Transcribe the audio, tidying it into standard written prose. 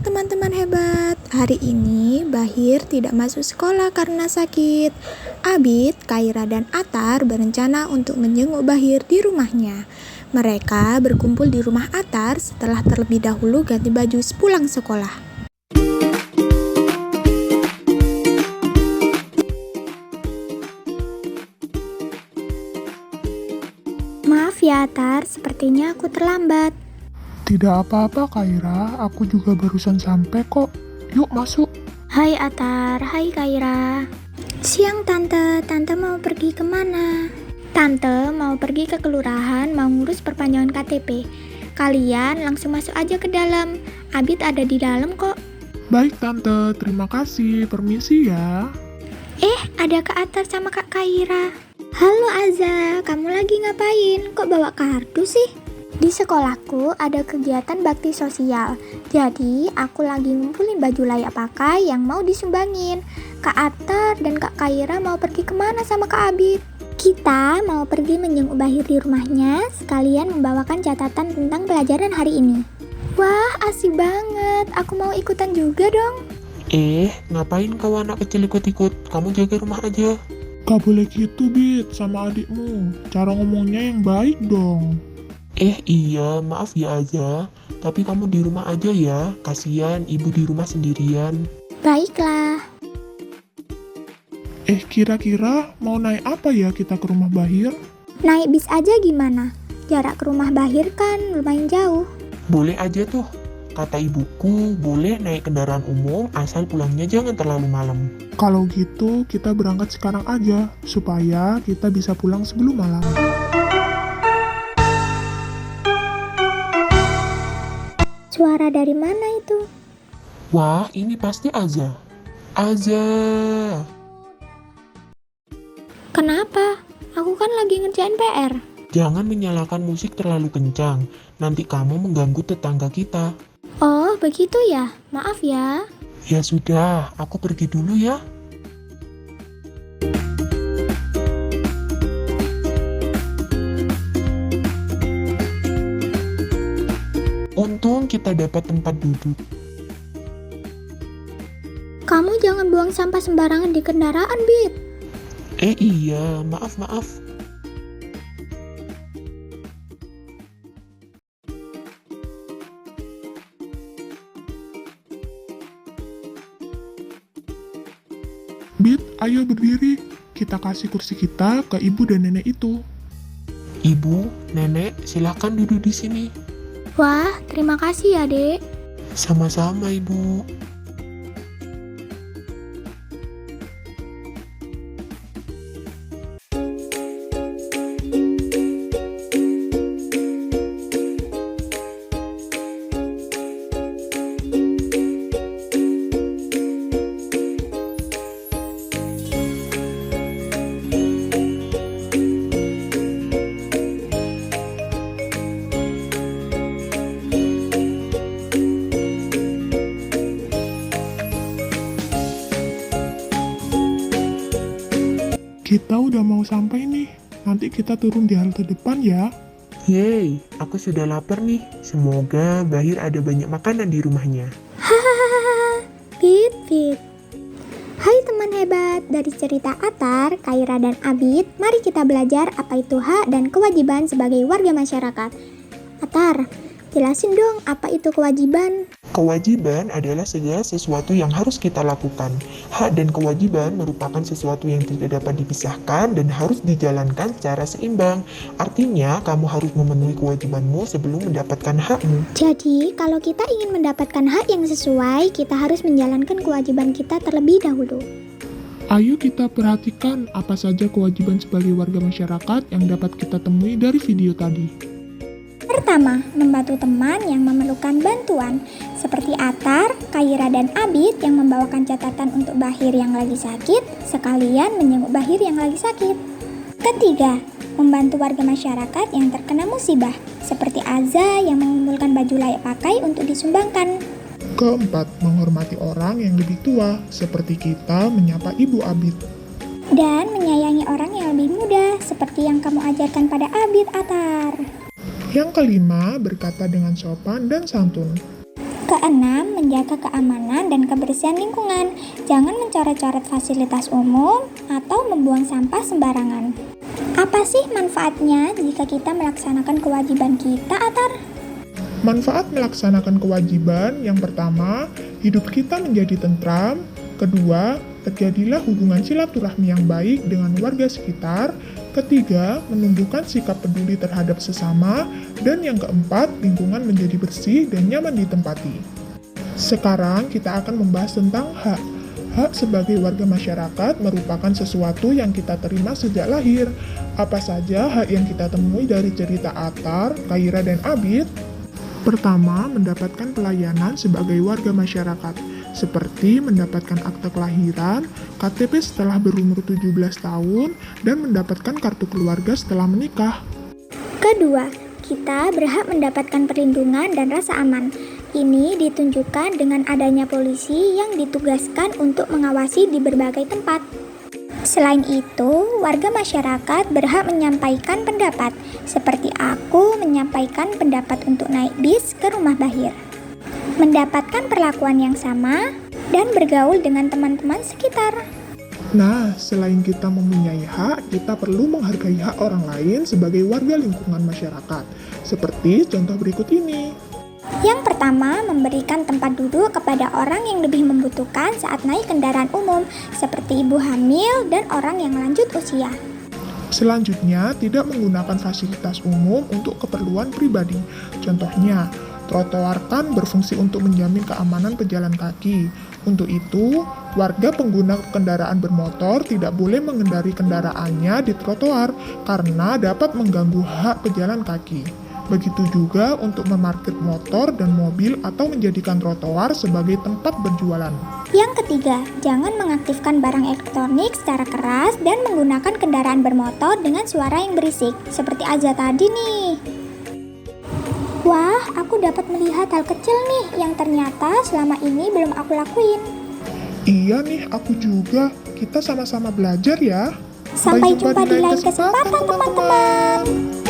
teman-teman hebat, hari ini Bahir tidak masuk sekolah karena sakit. Abid, Kaira, dan Atar berencana untuk menjenguk Bahir di rumahnya. Mereka berkumpul di rumah Atar setelah terlebih dahulu ganti baju sepulang sekolah. Maaf ya Atar, sepertinya aku terlambat. Tidak apa-apa Kaira, aku juga barusan sampai kok. Yuk masuk. Hai Atar, hai Kaira. Siang Tante mau pergi kemana? Tante mau pergi ke kelurahan, mau ngurus perpanjangan KTP. Kalian langsung masuk aja ke dalam, Abid ada di dalam kok. Baik Tante, terima kasih. Permisi ya. Ada Kak Atar sama Kak Kaira. Halo Aza, kamu lagi ngapain? Kok bawa kartu sih? Di sekolahku ada kegiatan bakti sosial, jadi aku lagi ngumpulin baju layak pakai yang mau disumbangin. Kak Atar dan Kak Kaira mau pergi kemana sama Kak Abid? Kita mau pergi menjenguk Bahir di rumahnya, sekalian membawakan catatan tentang pelajaran hari ini. Wah, asik banget, aku mau ikutan juga dong. Ngapain kau anak kecil ikut-ikut? Kamu jaga rumah aja. Gak boleh gitu Bit sama adikmu. Cara ngomongnya yang baik dong. Iya, maaf ya Aza. Tapi kamu di rumah aja ya. Kasihan ibu di rumah sendirian. Baiklah. Kira-kira mau naik apa ya kita ke rumah Bahir? Naik bis aja gimana? Jarak ke rumah Bahir kan lumayan jauh. Boleh aja tuh. Kata ibuku, boleh naik kendaraan umum asal pulangnya jangan terlalu malam. Kalau gitu kita berangkat sekarang aja, supaya kita bisa pulang sebelum malam. Suara dari mana itu? Wah, ini pasti Aza. Aza. Kenapa? Aku kan lagi ngerjain PR. Jangan menyalakan musik terlalu kencang. Nanti kamu mengganggu tetangga kita. Oh, begitu ya? Maaf ya. Ya sudah, aku pergi dulu ya. Untung kita dapat tempat duduk. Kamu jangan buang sampah sembarangan di kendaraan, Bit. Iya, maaf. Bit, ayo berdiri. Kita kasih kursi kita ke ibu dan nenek itu. Ibu, nenek, silakan duduk di sini. Wah, terima kasih ya, Dek. Sama-sama, Ibu. Kita udah mau sampai nih. Nanti kita turun di halte depan ya. Yeay, aku sudah lapar nih. Semoga Bahir ada banyak makanan di rumahnya. Hahaha, Bit. Hai teman hebat, dari cerita Atar, Kaira, dan Abid, mari kita belajar apa itu hak dan kewajiban sebagai warga masyarakat. Atar, jelasin dong apa itu kewajiban. Kewajiban adalah segala sesuatu yang harus kita lakukan. Hak dan kewajiban merupakan sesuatu yang tidak dapat dipisahkan dan harus dijalankan secara seimbang. Artinya, kamu harus memenuhi kewajibanmu sebelum mendapatkan hakmu. Jadi, kalau kita ingin mendapatkan hak yang sesuai, kita harus menjalankan kewajiban kita terlebih dahulu. Ayo kita perhatikan apa saja kewajiban sebagai warga masyarakat yang dapat kita temui dari video tadi. Pertama, membantu teman yang memerlukan bantuan, seperti Atar, Kaira, dan Abid yang membawakan catatan untuk Bahir yang lagi sakit, sekalian menjenguk Bahir yang lagi sakit. Ketiga, membantu warga masyarakat yang terkena musibah, seperti Aza yang mengumpulkan baju layak pakai untuk disumbangkan. Keempat, menghormati orang yang lebih tua, seperti kita menyapa Ibu Abid. Dan menyayangi orang yang lebih muda, seperti yang kamu ajarkan pada Abid, Atar. Yang kelima, berkata dengan sopan dan santun. Keenam, menjaga keamanan dan kebersihan lingkungan. Jangan mencoret-coret fasilitas umum atau membuang sampah sembarangan. Apa sih manfaatnya jika kita melaksanakan kewajiban kita, Atar? Manfaat melaksanakan kewajiban yang pertama, hidup kita menjadi tentram. Kedua, terjadilah hubungan silaturahmi yang baik dengan warga sekitar. Ketiga, menumbuhkan sikap peduli terhadap sesama. Dan yang keempat, lingkungan menjadi bersih dan nyaman ditempati. Sekarang kita akan membahas tentang hak. Hak sebagai warga masyarakat merupakan sesuatu yang kita terima sejak lahir. Apa saja hak yang kita temui dari cerita Atar, Kaira, dan Abid? Pertama, mendapatkan pelayanan sebagai warga masyarakat, seperti mendapatkan akte kelahiran, KTP setelah berumur 17 tahun, dan mendapatkan kartu keluarga setelah menikah. Kedua, kita berhak mendapatkan perlindungan dan rasa aman. Ini ditunjukkan dengan adanya polisi yang ditugaskan untuk mengawasi di berbagai tempat. Selain itu, warga masyarakat berhak menyampaikan pendapat, seperti aku menyampaikan pendapat untuk naik bis ke rumah Bahir, mendapatkan perlakuan yang sama, dan bergaul dengan teman-teman sekitar. Nah, selain kita mempunyai hak, kita perlu menghargai hak orang lain sebagai warga lingkungan masyarakat, seperti contoh berikut ini. Yang pertama, memberikan tempat duduk kepada orang yang lebih membutuhkan saat naik kendaraan umum, seperti ibu hamil dan orang yang lanjut usia. Selanjutnya, tidak menggunakan fasilitas umum untuk keperluan pribadi. Contohnya, trotoar kan berfungsi untuk menjamin keamanan pejalan kaki. Untuk itu, warga pengguna kendaraan bermotor tidak boleh mengendari kendaraannya di trotoar karena dapat mengganggu hak pejalan kaki. Begitu juga untuk memarkir motor dan mobil atau menjadikan trotoar sebagai tempat berjualan. Yang ketiga, jangan mengaktifkan barang elektronik secara keras dan menggunakan kendaraan bermotor dengan suara yang berisik, seperti Azza tadi nih. Wah, aku dapat melihat hal kecil nih yang ternyata selama ini belum aku lakuin. Iya nih, aku juga. Kita sama-sama belajar ya. Sampai jumpa di lain kesempatan, teman-teman.